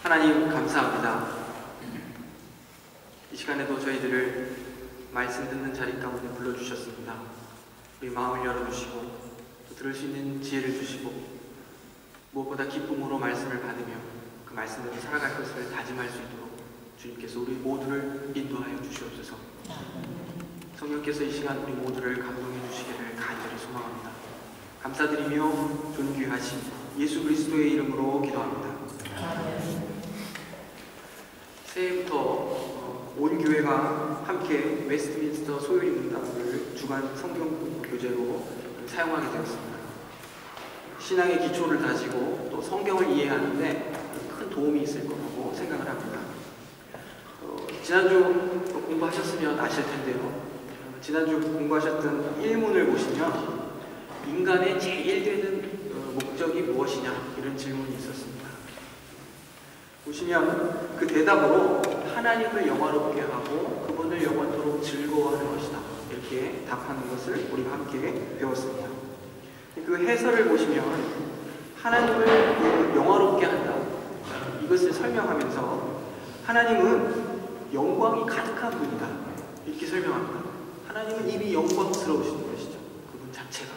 하나님 감사합니다. 이 시간에도 저희들을 말씀 듣는 자리 가운데 불러주셨습니다. 우리 마음을 열어주시고 또 들을 수 있는 지혜를 주시고 무엇보다 기쁨으로 말씀을 받으며 그 말씀대로 살아갈 것을 다짐할 수 있도록 주님께서 우리 모두를 인도하여 주시옵소서. 성령께서 이 시간 우리 모두를 감동해 주시기를 간절히 소망합니다. 감사드리며 존귀하신 예수 그리스도의 이름으로 기도합니다. 새해부터 온 교회가 함께 웨스트민스터 소요리 문답을 주간 성경 교재로 사용하게 되었습니다. 신앙의 기초를 다지고 또 성경을 이해하는데 큰 도움이 있을 거라고 생각을 합니다. 지난주 공부하셨으면 아실 텐데요. 지난주 공부하셨던 1문을 보시면 인간의 제일 되는 목적이 무엇이냐 이런 질문이 있었습니다. 보시면 그 대답으로 하나님을 영화롭게 하고 그분을 영원토록 즐거워하는 것이다 이렇게 답하는 것을 우리가 함께 배웠습니다. 그 해설을 보시면 하나님을 영화롭게 한다 이것을 설명하면서 하나님은 영광이 가득한 분이다 이렇게 설명합니다. 하나님은 이미 영광스러우신 것이죠. 그분 자체가.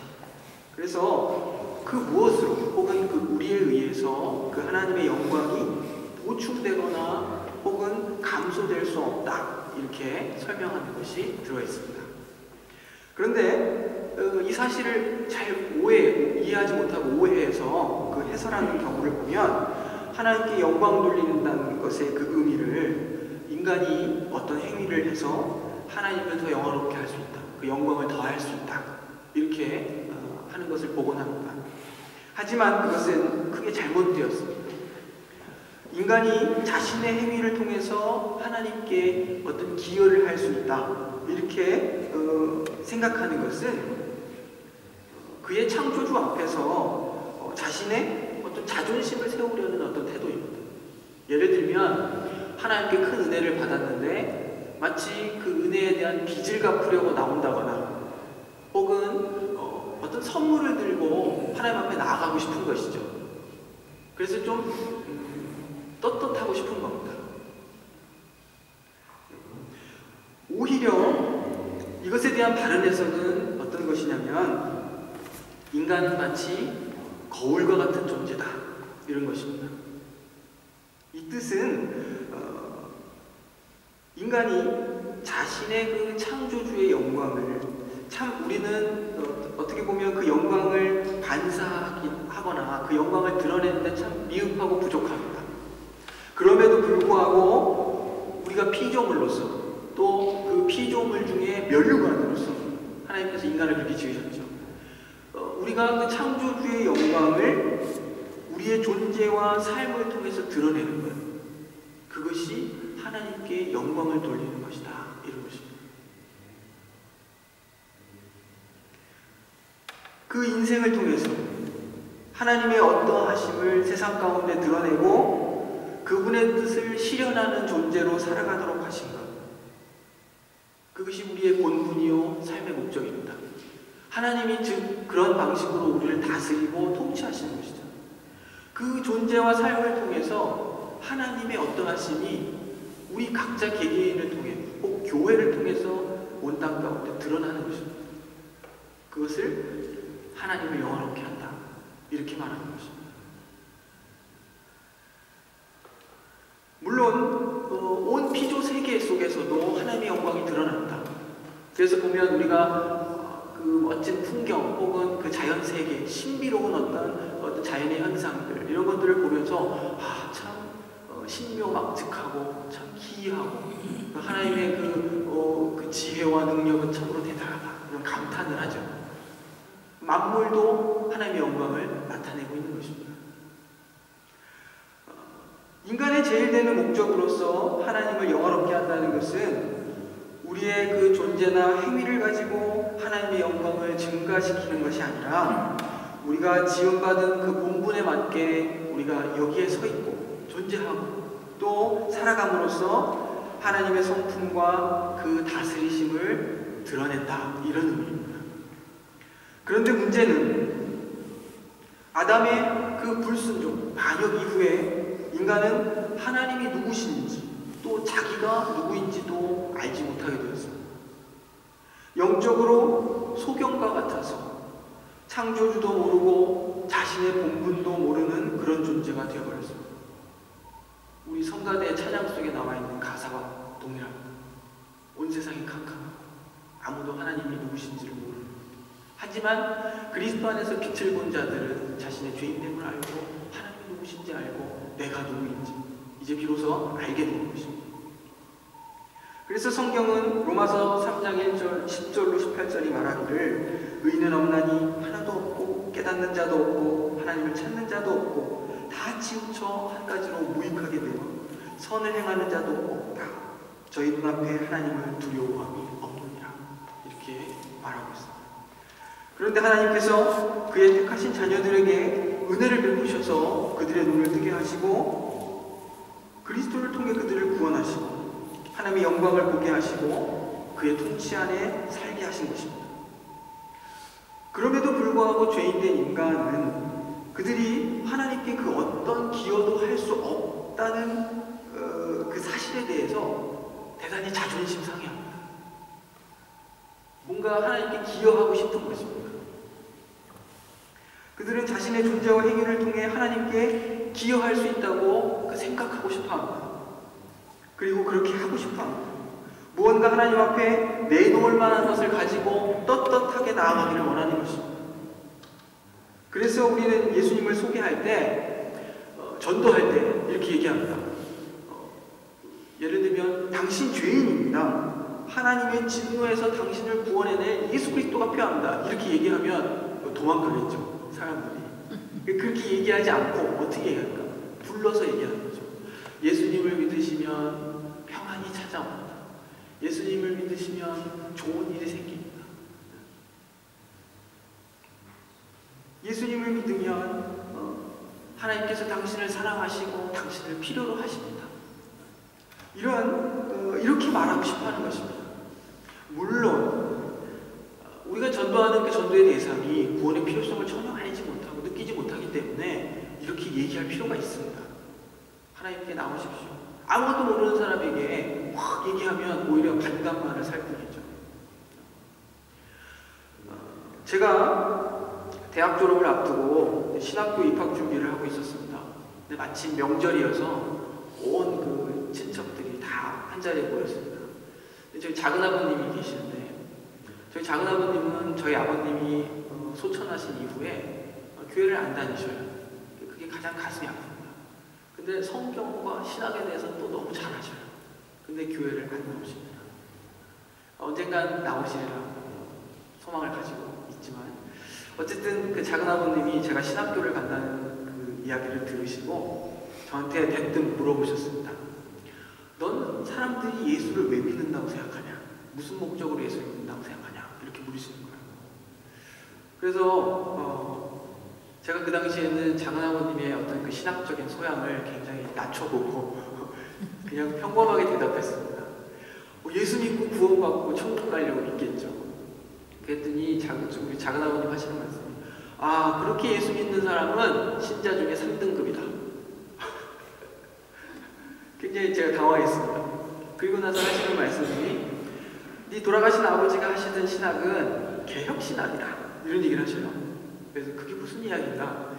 그래서 그 무엇으로 혹은 그 우리에 의해서 그 하나님의 영광이 보충되거나 혹은 감소될 수 없다 이렇게 설명하는 것이 들어있습니다. 그런데 이 사실을 잘 이해하지 못하고 오해해서 그 해설하는 경우를 보면 하나님께 영광 돌린다는 것의 그 의미를 인간이 어떤 행위를 해서 하나님을 더 영화롭게 할 수 있다, 그 영광을 더할 수 있다 이렇게 하는 것을 보곤 합니다. 하지만 그것은 크게 잘못되었습니다. 인간이 자신의 행위를 통해서 하나님께 어떤 기여를 할 수 있다 이렇게 생각하는 것은 그의 창조주 앞에서 자신의 어떤 자존심을 세우려는 어떤 태도입니다. 예를 들면 하나님께 큰 은혜를 받았는데 마치 그 은혜에 대한 빚을 갚으려고 나온다거나 혹은 어떤 선물을 들고 하나님 앞에 나아가고 싶은 것이죠. 그래서 좀 떳떳하고 싶은 겁니다. 오히려 이것에 대한 바른 해석은 어떤 것이냐면 인간은 마치 거울과 같은 존재다 이런 것입니다. 이 뜻은 인간이 자신의 그 창조주의 영광을 참 우리는 어떻게 보면 그 영광을 반사하거나 그 영광을 드러내는데 참 미흡하고 부족합니다. 그럼에도 불구하고 우리가 피조물로서 또 그 피조물 중에 면류관으로서 하나님께서 인간을 그렇게 지으셨죠. 우리가 그 창조주의 영광을 우리의 존재와 삶을 통해서 드러내는 것, 그것이 하나님께 영광을 돌리는 것이다 이런 것입니다. 그 인생을 통해서 하나님의 어떠하심을 세상 가운데 드러내고 그분의 뜻을 실현하는 존재로 살아가도록 하신 것, 그것이 우리의 본분이요 삶의 목적입니다. 하나님이 즉 그런 방식으로 우리를 다스리고 통치하시는 것이죠. 그 존재와 삶을 통해서 하나님의 어떠하심이 우리 각자 개개인을 통해 혹 교회를 통해서 온 땅 가운데 드러나는 것입니다. 그것을 하나님을 영화롭게 한다 이렇게 말하는 것입니다. 물론 온 피조 세계 속에서도 하나님의 영광이 드러난다. 그래서 보면 우리가 그 멋진 풍경 혹은 그 자연 세계, 신비로운 어떤 자연의 현상들 이런 것들을 보면서 참 신묘막측하고 참 기이하고 하나님의 그 지혜와 능력은 참으로 대단하다 이런 감탄을 하죠. 만물도 하나님의 영광을 나타내고 있는 것입니다. 인간의 제일 되는 목적으로서 하나님을 영화롭게 한다는 것은 우리의 그 존재나 행위를 가지고 하나님의 영광을 증가시키는 것이 아니라 우리가 지원받은 그 본분에 맞게 우리가 여기에 서 있고 존재하고 또 살아감으로써 하나님의 성품과 그 다스리심을 드러낸다 이런 의미입니다. 그런데 문제는 아담의 그 불순종, 반역 이후에 인간은 하나님이 누구신지 또 자기가 누구인지도 알지 못하게 되었습니다. 영적으로 소경과 같아서 창조주도 모르고 자신의 본분도 모르는 그런 존재가 되어버렸습니다. 우리 성가대의 찬양 속에 나와 있는 가사와 동일합니다. 온 세상이 캄캄하고 아무도 하나님이 누구신지를 모르는. 하지만 그리스도 안에서 빛을 본 자들은 자신의 죄인됨을 알고 하나님이 누구신지 알고 내가 누구인지 이제 비로소 알게 되는 것입니다. 그래서 성경은 로마서 3장 1절, 10절로 18절이 말하기를 의인은 없나니 하나도 없고 깨닫는 자도 없고 하나님을 찾는 자도 없고 다 치우쳐 한 가지로 무익하게 되어 선을 행하는 자도 없다. 저희 눈앞에 하나님을 두려워함이 없느니라. 이렇게 말하고 있습니다. 그런데 하나님께서 그의 택하신 자녀들에게 은혜를 베푸셔서 그들의 눈을 뜨게 하시고 그리스도를 통해 그들을 구원하시고 하나님의 영광을 보게 하시고 그의 통치 안에 살게 하신 것입니다. 그럼에도 불구하고 죄인된 인간은 그들이 하나님께 그 어떤 기여도 할 수 없다는 그 사실에 대해서 대단히 자존심 상해합니다. 뭔가 하나님께 기여하고 싶은 것입니다. 그들은 자신의 존재와 행위를 통해 하나님께 기여할 수 있다고 생각하고 싶어합니다. 그리고 그렇게 하고 싶어합니다. 무언가 하나님 앞에 내놓을 만한 것을 가지고 떳떳하게 나아가기를 원하는 것입니다. 그래서 우리는 예수님을 소개할 때 전도할 때 이렇게 얘기합니다. 예를 들면 당신 죄인입니다. 하나님의 진노에서 당신을 구원해낼 예수 그리스도가 필요합니다. 이렇게 얘기하면 도망가겠죠, 사람들이. 그렇게 얘기하지 않고 어떻게 얘기할까? 불러서 얘기하는 거죠. 예수님을 믿으시면 평안이 찾아옵니다. 예수님을 믿으시면 좋은 일이 생깁니다. 예수님을 믿으면 하나님께서 당신을 사랑하시고 당신을 필요로 하십니다. 이렇게 말하고 싶어하는 것입니다. 물론 우리가 전도하는 그 전도의 대상이 구원의 필요성을 전혀 알지 못하고 느끼지 못하기 때문에 이렇게 얘기할 필요가 있습니다. 하나님께 나오십시오. 아무것도 모르는 사람에게 확 얘기하면 오히려 반감만을 살 뿐이죠. 제가 대학 졸업을 앞두고 신학교 입학 준비를 하고 있었습니다. 근데 마침 명절이어서 온 그 친척들이 다 한자리에 모였습니다. 저희 작은아버님이 계시는데 저희 작은아버님은 저희 아버님이 소천하신 이후에 교회를 안 다니셔요. 그게 가장 가슴이 아픕니다. 근데 성경과 신학에 대해서 또 너무 잘하셔요. 근데 교회를 안 나오십니다. 언젠간 나오시리라 소망을 가지고 있지만 어쨌든 그 작은아버님이 제가 신학교를 간다는 그 이야기를 들으시고 저한테 대뜸 물어보셨습니다. 넌 사람들이 예수를 왜 믿는다고 생각하냐? 무슨 목적으로 예수를 믿는다고 생각하냐? 이렇게 물으시는 거예요. 그래서 제가 그 당시에는 작은아버님의 어떤 그 신학적인 소양을 굉장히 낮춰보고 그냥 평범하게 대답했습니다. 예수 믿고 구원받고 천국 가려고 믿겠죠. 그랬더니 우리 작은아버님 하시는 말씀이 그렇게 예수 믿는 사람은 신자 중에 3등급이다. 굉장히 제가 당황했습니다. 그리고 나서 하시는 말씀이 네 돌아가신 아버지가 하시던 신학은 개혁신학이다. 이런 얘기를 하셔요. 그래서 그게 무슨 이야기인가?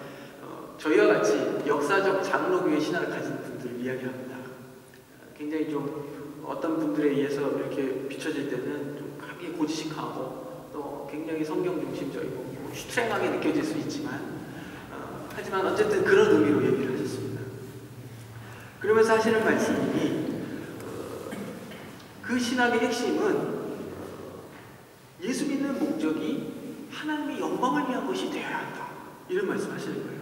저희와 같이 역사적 장로교의 신학을 가진 분들을 이야기합니다. 굉장히 좀 어떤 분들에 의해서 이렇게 비춰질 때는 좀 감히 고지식하고 또 굉장히 성경 중심적이고 추트랭하게 느껴질 수 있지만 하지만 어쨌든 그런 의미로 얘기를 하셨습니다. 그러면서 하시는 말씀이 그 신학의 핵심은 예수 믿는 목적이 하나님의 영광을 위한 것이 되어야 한다. 이런 말씀 하시는 거예요.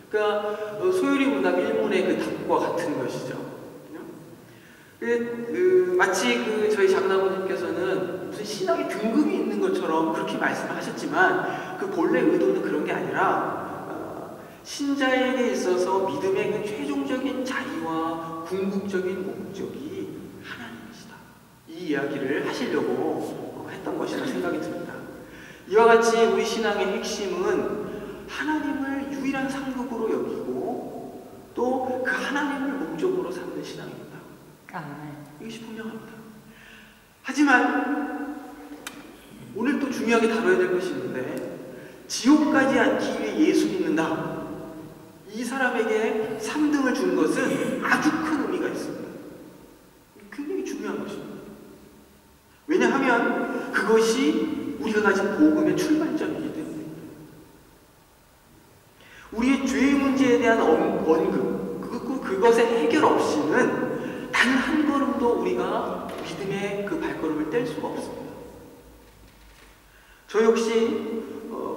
그러니까 소요리 문답 1문의 그 답과 같은 것이죠. 마치 저희 장로님께서는 무슨 신학의 등급이 있는 것처럼 그렇게 말씀하셨지만 그 본래 의도는 그런 게 아니라 신자에게 있어서 믿음의 그 최종적인 자리와 궁극적인 목적이 하나님이시다. 이 이야기를 하시려고 했던 것이라 생각이 듭니다. 이와 같이 우리 신앙의 핵심은 하나님을 유일한 상급으로 여기고 또 그 하나님을 목적으로 삼는 신앙입니다. 네. 이것이 분명합니다. 하지만 오늘 또 중요하게 다뤄야 될 것이 있는데, 지옥까지 않기 위해 예수 믿는다, 이 사람에게 3등을 준 것은 아주 큰 의미가 있습니다. 굉장히 중요한 것입니다. 왜냐하면 그것이 우리가 가진 복음의 출발점이기 때문입니다. 우리의 죄의 문제에 대한 언급, 그것의 해결 없이는 단 한 걸음도 우리가 믿음의 그 발걸음을 뗄 수가 없습니다. 저 역시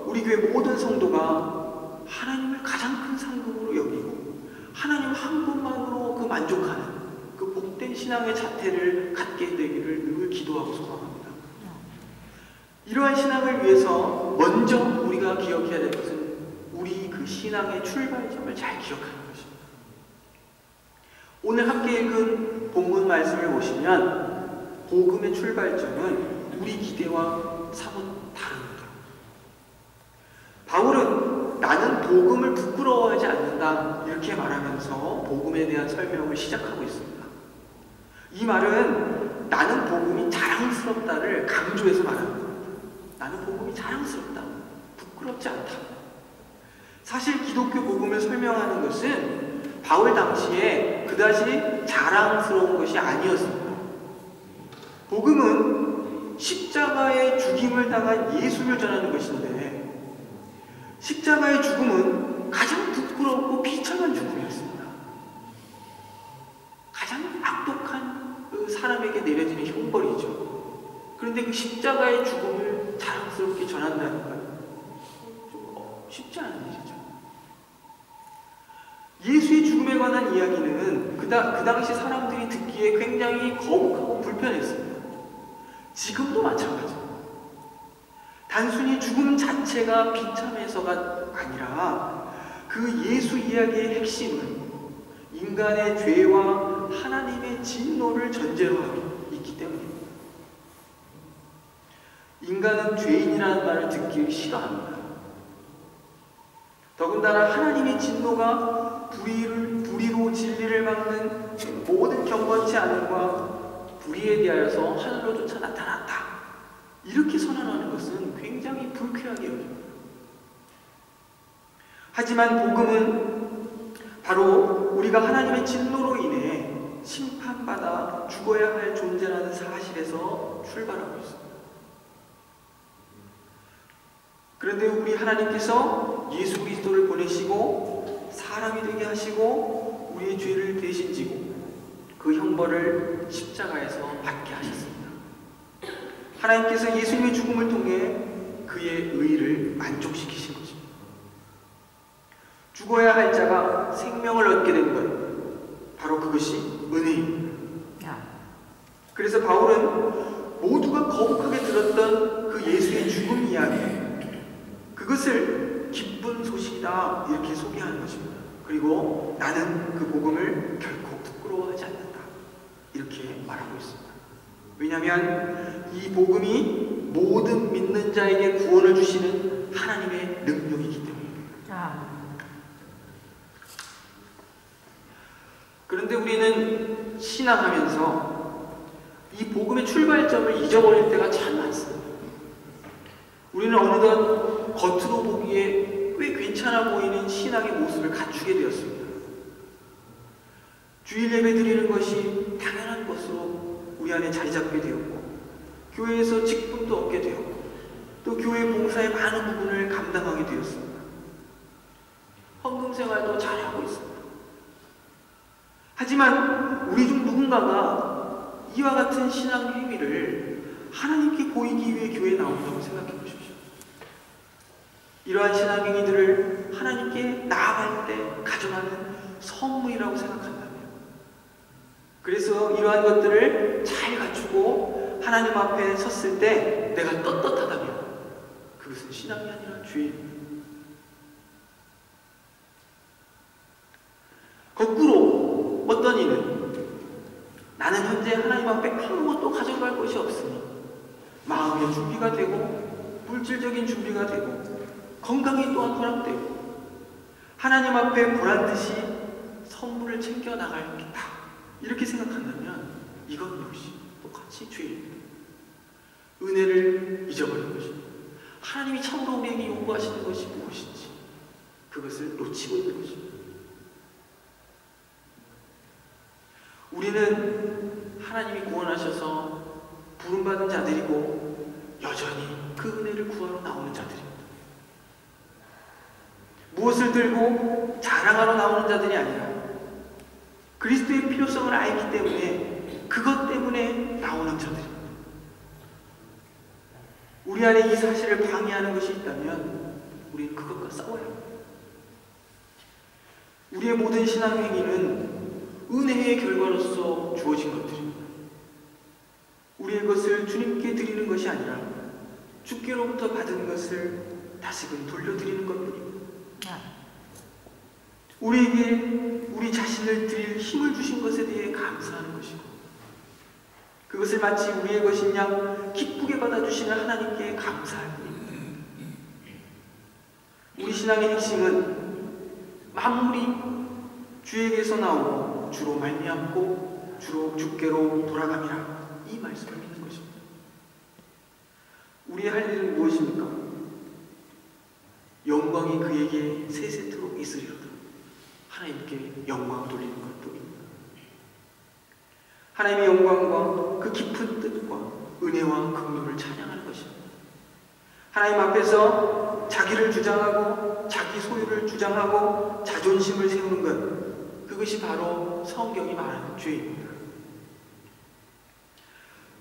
우리 교회 모든 성도가 하나님을 가장 큰 상급으로 여기고 하나님 한 분만으로 그 만족하는 그 복된 신앙의 자태를 갖게 되기를 늘 기도하고 소망합니다. 이러한 신앙을 위해서 먼저 우리가 기억해야 될 것은 우리 그 신앙의 출발점을 잘 기억하는 것입니다. 오늘 함께 읽은 본문 말씀을 보시면 복음의 출발점은 우리 기대와 사뭇 다릅니다. 바울은 나는 복음을 부끄러워하지 않는다 이렇게 말하면서 복음에 대한 설명을 시작하고 있습니다. 이 말은 나는 복음이 자랑스럽다를 강조해서 말하는 겁니다. 나는 복음이 자랑스럽다, 부끄럽지 않다. 사실 기독교 복음을 설명하는 것은 바울 당시에 그다지 자랑스러운 것이 아니었습니다. 복음은 십자가의 죽임을 당한 예수를 전하는 것인데, 십자가의 죽음은 가장 부끄럽고 비참한 죽음이었습니다. 가장 악독한 그 사람에게 내려지는 형벌이죠. 그런데 그 십자가의 죽음을 자랑스럽게 전한다는 건 좀 쉽지 않은 일이죠. 예수의 죽음에 관한 이야기는 그 당시 사람들이 듣기에 굉장히 거북하고 불편했습니다. 지금도 마찬가지입니다. 단순히 죽음 자체가 비참해서가 아니라 그 예수 이야기의 핵심은 인간의 죄와 하나님의 진노를 전제로 하고 있기 때문입니다. 인간은 죄인이라는 말을 듣기 싫어합니다. 더군다나 하나님의 진노가 불의로 진리를 막는 모든 경건치 않음과 불의에 대하여서 하늘로조차 나타났다, 이렇게 선언하는 것은 굉장히 불쾌하게 여깁니다. 하지만 복음은 바로 우리가 하나님의 진노로 인해 심판받아 죽어야 할 존재라는 사실에서 출발하고 있습니다. 그런데 우리 하나님께서 예수 그리스도를 보내시고 사람이 되게 하시고 우리의 죄를 대신 지고 그 형벌을 십자가에서 받게 하셨습니다. 하나님께서 예수님의 죽음을 통해 그의 의를 만족시키신 것입니다. 죽어야 할 자가 생명을 얻게 된 것, 바로 그것이 은혜입니다. 그래서 바울은 모두가 거북하게 들었던 그 예수의 죽음 이야기, 그것을 기쁜 소식이다 이렇게 소개하는 것입니다. 그리고 나는 그 복음을 결코 부끄러워하지 않는다 이렇게 말하고 있습니다. 왜냐하면 이 복음이 모든 믿는 자에게 구원을 주시는 하나님의 능력이기 때문입니다. 그런데 우리는 신앙하면서 이 복음의 출발점을 잊어버릴 때가 참 많습니다. 우리는 어느덧 겉으로 보기에 꽤 괜찮아 보이는 신앙의 모습을 갖추게 되었습니다. 주일 예배 드리는 것이 당연한 것으로 우리 안에 자리 잡게 되었고, 교회에서 직분도 얻게 되었고, 또 교회 봉사의 많은 부분을 감당하게 되었습니다. 헌금 생활도 잘하고 있습니다. 하지만 우리 중 누군가가 이와 같은 신앙 행위를 하나님께 보이기 위해 교회에 나온다고 생각해 보십시오. 이러한 신앙 행위들을 하나님께 나아갈 때 가져가는 선물이라고 생각한다면, 그래서 이러한 것들을 잘 갖추고 하나님 앞에 섰을 때 내가 떳떳하다면 그것은 신앙이 아니라 죄입니다. 거꾸로 어떤 이는 나는 현재 하나님 앞에 아무것도 가져갈 것이 없으니 마음의 준비가 되고 물질적인 준비가 되고 건강이 또한 허락되고 하나님 앞에 보란듯이 선물을 챙겨 나가야겠다 이렇게 생각한다면 이건 역시 똑같이 죄입니다. 은혜를 잊어버린 것입니다. 하나님이 참으로 우리에게 요구하시는 것이 무엇인지 그것을 놓치고 있는 것입니다. 우리는 하나님이 구원하셔서 부름받은 자들이고 여전히 그 은혜를 구하러 나오는 자들입니다. 무엇을 들고 자랑하러 나오는 자들이 아니라 그리스도의 필요성을 알기 때문에 그것 때문에 나오는 자들입니다. 우리 안에 이 사실을 방해하는 것이 있다면 우리는 그것과 싸워야 합니다. 우리의 모든 신앙 행위는 은혜의 결과로서 주어진 것들입니다. 우리의 것을 주님께 드리는 것이 아니라 주께로부터 받은 것을 다시금 돌려드리는 것뿐입니다. 우리에게 우리 자신을 드릴 힘을 주신 것에 대해 감사하는 것이고 그것을 마치 우리의 것인 양 기쁘게 받아주시는 하나님께 감사할 뿐입니다. 우리 신앙의 핵심은 만물이 주에게서 나오고 주로 말미암고 주로 주께로 돌아감이라 이 말씀을 믿는 것입니다. 우리의 할 일은 무엇입니까? 영광이 그에게 세세토록 있으리로다. 하나님께 영광을 돌리는 것뿐입니다. 하나님의 영광과 그 깊은 뜻과 은혜와 긍휼을 찬양하는 것입니다. 하나님 앞에서 자기를 주장하고 자기 소유를 주장하고 자존심을 세우는 것, 그것이 바로 성경이 말하는 죄입니다.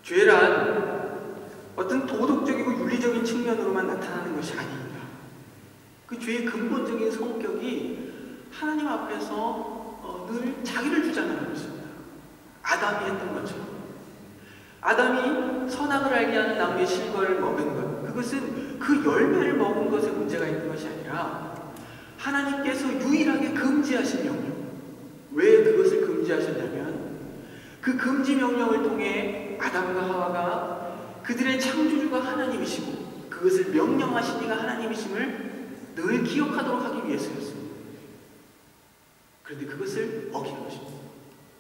죄란 어떤 도덕적이고 윤리적인 측면으로만 나타나는 것이 아닙니다. 그 죄의 근본적인 성격이 하나님 앞에서 늘 자기를 주장하는 것입니다. 아담이 했던 것처럼. 아담이 선악을 알게 하는 나무의 실과를 먹은 것, 그것은 그 열매를 먹은 것에 문제가 있는 것이 아니라 하나님께서 유일하게 금지하신 명령. 왜 그것을 금지하셨냐면 그 금지 명령을 통해 아담과 하와가 그들의 창조주가 하나님이시고 그것을 명령하신 이가 하나님이심을 늘 기억하도록 하기 위해서였습니다. 그런데 그것을 어긴 것입니다.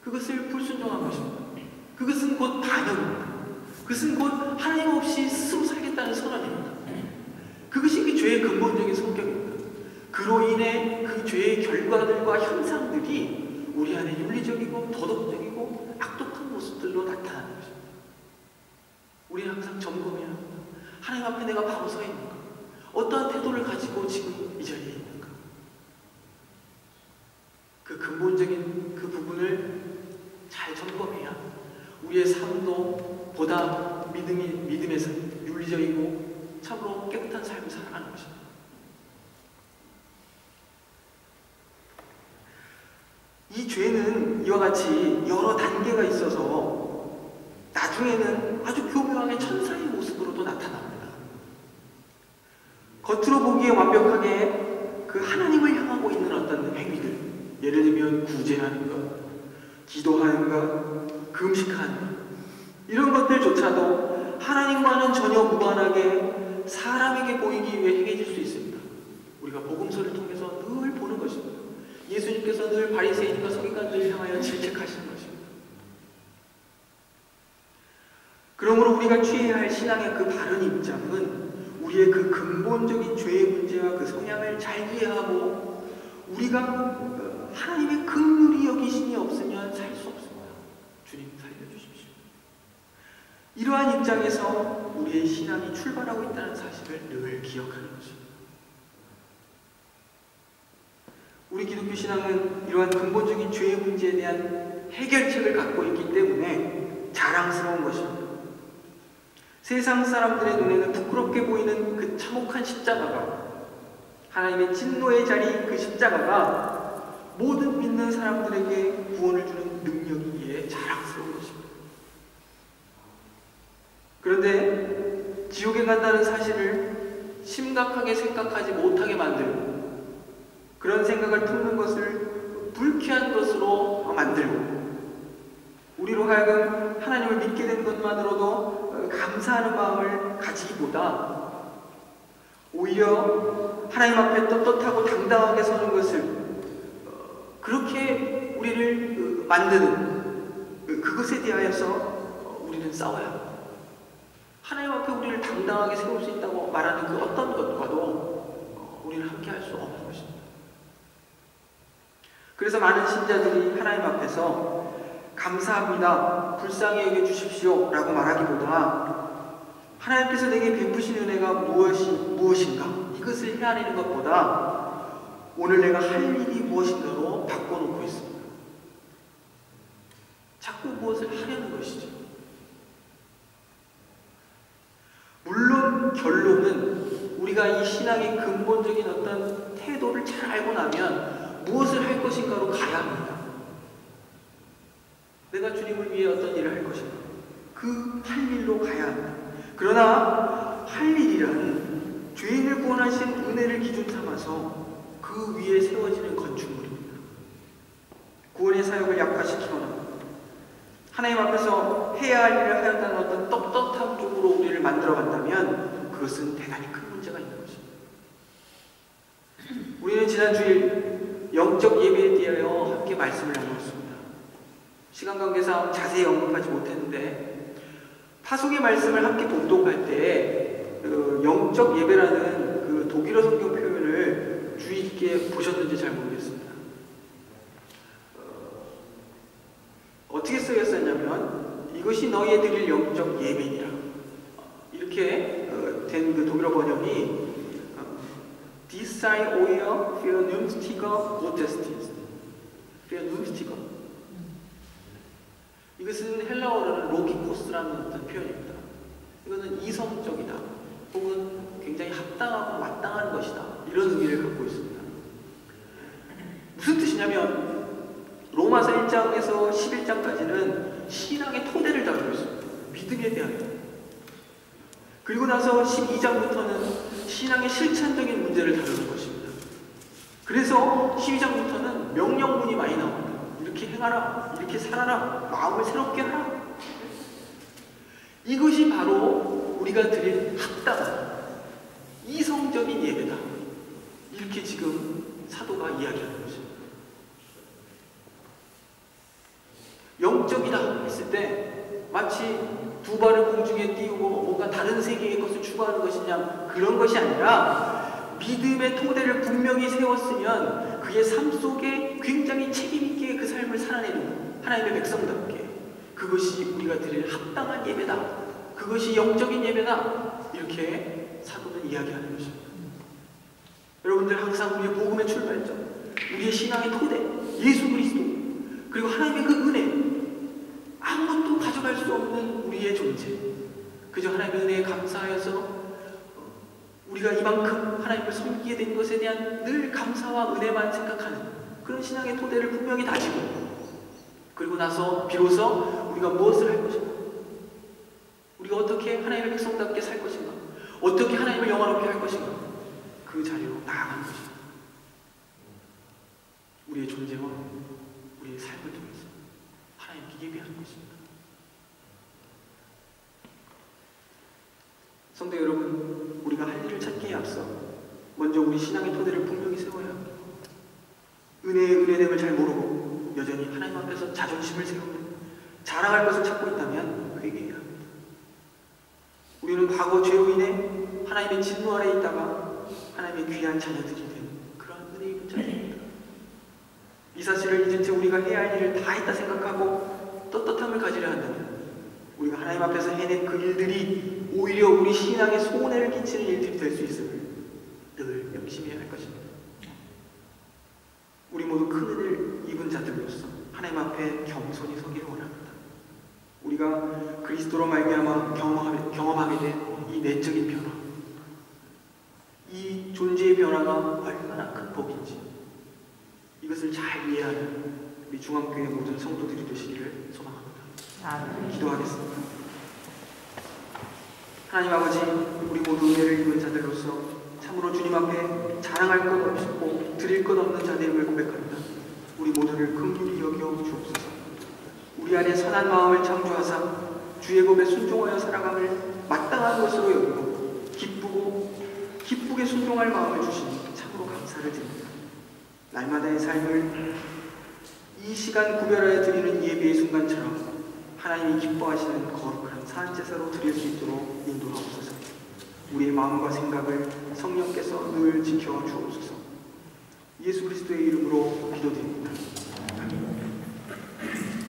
그것을 불순종한 것입니다. 그것은 곧 반역입니다. 그것은 곧 하나님 없이 스스로 살겠다는 선언입니다. 그것이 그 죄의 근본적인 성격입니다. 그로 인해 그 죄의 결과들과 현상들이 우리 안에 윤리적이고 도덕적이고 악독한 모습들로 나타나는 것입니다. 우리는 항상 점검해야 합니다. 하나님 앞에 내가 바로 서 있는가? 어떠한 태도를 가지고 지금 이 자리에 있는가? 그 근본적인 그 부분을 잘 점검해야 우리의 삶도 보다 믿음에서 윤리적이고 참으로 깨끗한 삶을 살아가는 것입니다. 이 죄는 이와 같이 여러 단계가 있어서 나중에는 아주 교묘하게 천사의 모습으로도 나타납니다. 겉으로 보기에 완벽하게 그 하나님을 향하고 있는 어떤 행위들, 예를 들면 구제하는 것, 기도하는 것, 금식하는 것, 이런 것들조차도 하나님과는 전혀 무관하게 사람에게 보이기 위해 행해질 수 있습니다. 우리가 복음서를 통해서 늘 보는 것입니다. 예수님께서 늘 바리새인과 서기관들을 향하여 질책하시는 것입니다. 그러므로 우리가 취해야 할 신앙의 그 바른 입장은 우리의 그 근본적인 죄의 문제와 그 성향을 잘 이해하고 우리가 하나님의 긍휼히 여기심이 없으면 살 수 없습니다. 주님 살려주십시오. 이러한 입장에서 우리의 신앙이 출발하고 있다는 사실을 늘 기억하는 것입니다. 우리 기독교 신앙은 이러한 근본적인 죄의 문제에 대한 해결책을 갖고 있기 때문에 자랑스러운 것입니다. 세상 사람들의 눈에는 부끄럽게 보이는 그 참혹한 십자가가, 하나님의 진노의 자리 그 십자가가 모든 믿는 사람들에게 구원을 주는 능력이기에 자랑스러운 것입니다. 그런데 지옥에 간다는 사실을 심각하게 생각하지 못하게 만들고 그런 생각을 품는 것을 불쾌한 것으로 만들고 우리로 하여금 하나님을 믿게 된 것만으로도 감사하는 마음을 가지기보다 오히려 하나님 앞에 떳떳하고 당당하게 서는 것을 그렇게 우리를 만드는 그것에 대하여서 우리는 싸워야 합니다. 하나님 앞에 우리를 당당하게 세울 수 있다고 말하는 그 어떤 것과도 우리는 함께 할 수 없는 것입니다. 그래서 많은 신자들이 하나님 앞에서 감사합니다, 불쌍히 여겨주십시오 라고 말하기보다 하나님께서 내게 베푸신 은혜가 무엇인가 이것을 헤아리는 것보다 오늘 내가 할 일이 무엇인가로 바꿔놓고 있습니다. 자꾸 무엇을 하려는 것이죠. 물론 결론은 우리가 이 신앙의 근본적인 어떤 태도를 잘 알고 나면 무엇을 할 것인가로 가야 합니다. 내가 주님을 위해 어떤 일을 할 것인가, 그 할 일로 가야 합니다. 그러나 할 일이란 죄인을 구원하신 은혜를 기준 삼아서 그 위에 세워지는 건축물입니다. 구원의 사역을 약화시키거나 하나님 앞에서 해야 할 일을 하였다는 어떤 떳떳함 쪽으로 우리를 만들어 간다면 그것은 대단히 큰 문제가 있는 것입니다. 우리는 지난 주일 영적 예배에 대하여 함께 말씀을 나누었습니다. 시간 관계상 자세히 언급하지 못했는데 파송의 말씀을 함께 봉독할 때 영적 예배라는 그 독일어 성경 표현을 주의 깊게 보셨는지 잘 모르겠습니다. 어떻게 쓰였었냐면 이것이 너희의 드릴 영적 예배니라 이렇게 된 그 독일어 번역이 Dies sei euer vernünftiger Gottesdienst. vernünftiger. 이것은 헬라어로는 로기코스라는 어떤 표현입니다. 이거는 이성적이다 혹은 굉장히 합당하고 마땅한 것이다 이런 의미를 갖고 있습니다. 무슨 뜻이냐면 로마서 1장에서 11장까지는 신앙의 토대를 다루고 있습니다. 믿음에 대하여. 그리고 나서 12장부터는 신앙의 실천적인 문제를 다루는 것입니다. 그래서 12장부터는 명령문이 많이 나옵니다. 이렇게 행하라, 이렇게 살아라, 마음을 새롭게 하라. 이것이 바로 우리가 드릴 합당한 이성적인 예배다. 이렇게 지금 사도가 이야기하는 것입니다. 영적이다 했을 때 마치 두 발을 공중에 띄우고 뭔가 다른 세계의 것을 추구하는 것이냐 그런 것이 아니라 믿음의 토대를 분명히 세웠으면 그의 삶 속에 굉장히 책임있게 그 삶을 살아내는 하나님의 백성답게 그것이 우리가 드릴 합당한 예배다. 그것이 영적인 예배다. 이렇게 사도는 이야기하는 것입니다. 여러분들 항상 우리의 복음의 출발점, 우리의 신앙의 토대, 예수 그리스도 그리고 하나님의 그 은혜 아무것도 가져갈 수 없는 우리의 존재 그저 하나님의 은혜에 감사하여서 우리가 이만큼 하나님을 섬기게 된 것에 대한 늘 감사와 은혜만 생각하는 그런 신앙의 토대를 분명히 다지고 그리고 나서 비로소 우리가 무엇을 할 것인가 우리가 어떻게 하나님의 백성답게 살 것인가 어떻게 하나님을 영화롭게 할 것인가 그 자리로 나아가는 것입니다. 우리의 존재와 우리의 삶을 통해서 하나님께 예배하는 것입니다. 성도 여러분, 우리가 할 일을 찾기에 앞서 먼저 우리 신앙의 토대를 분명히 세워야 합니다. 은혜의 은혜됨을 잘 모르고 여전히 하나님 앞에서 자존심을 세우고 자랑할 것을 찾고 있다면 회개해야 합니다. 우리는 과거 죄로 인해 하나님의 진노 아래 있다가 하나님의 귀한 자녀들이 된 그런 은혜 입은 자들입니다. 이 사실을 잊은 채 우리가 해야 할 일을 다 했다 생각하고 떳떳함을 가지려 한다면 우리가 하나님 앞에서 해낸 그 일들이 오히려 우리 신앙에 손해를 끼치는 일들이 될 수 있음을 늘 명심해야 할 것입니다. 우리 모두 큰 은혜를 입은 자들로서 하나님 앞에 겸손히 서기를 원합니다. 우리가 그리스도로 말미암아 경험하게 된 이 내적인 변화, 이 존재의 변화가 얼마나 큰 복인지 이것을 잘 이해하는 우리 중앙교회 모든 성도들이 되시기를 소망합니다. 기도하겠습니다. 하나님 아버지, 우리 모두 은혜를 입은 자들로서 참으로 주님 앞에 자랑할 것 없고 드릴 것 없는 자들임을 고백합니다. 우리 모두를 긍휼히 여겨 주옵소서. 우리 안에 선한 마음을 창조하사 주의 법에 순종하여 살아감을 마땅한 것으로 여기고 기쁘게 순종할 마음을 주시니 참으로 감사를 드립니다. 날마다의 삶을 이 시간 구별하여 드리는 예배의 순간처럼 하나님이 기뻐하시는 거룩한 산제사로 드릴 수 있도록 인도하옵소서. 우리의 마음과 생각을 성령께서 늘 지켜 주옵소서. 예수 그리스도의 이름으로 기도드립니다.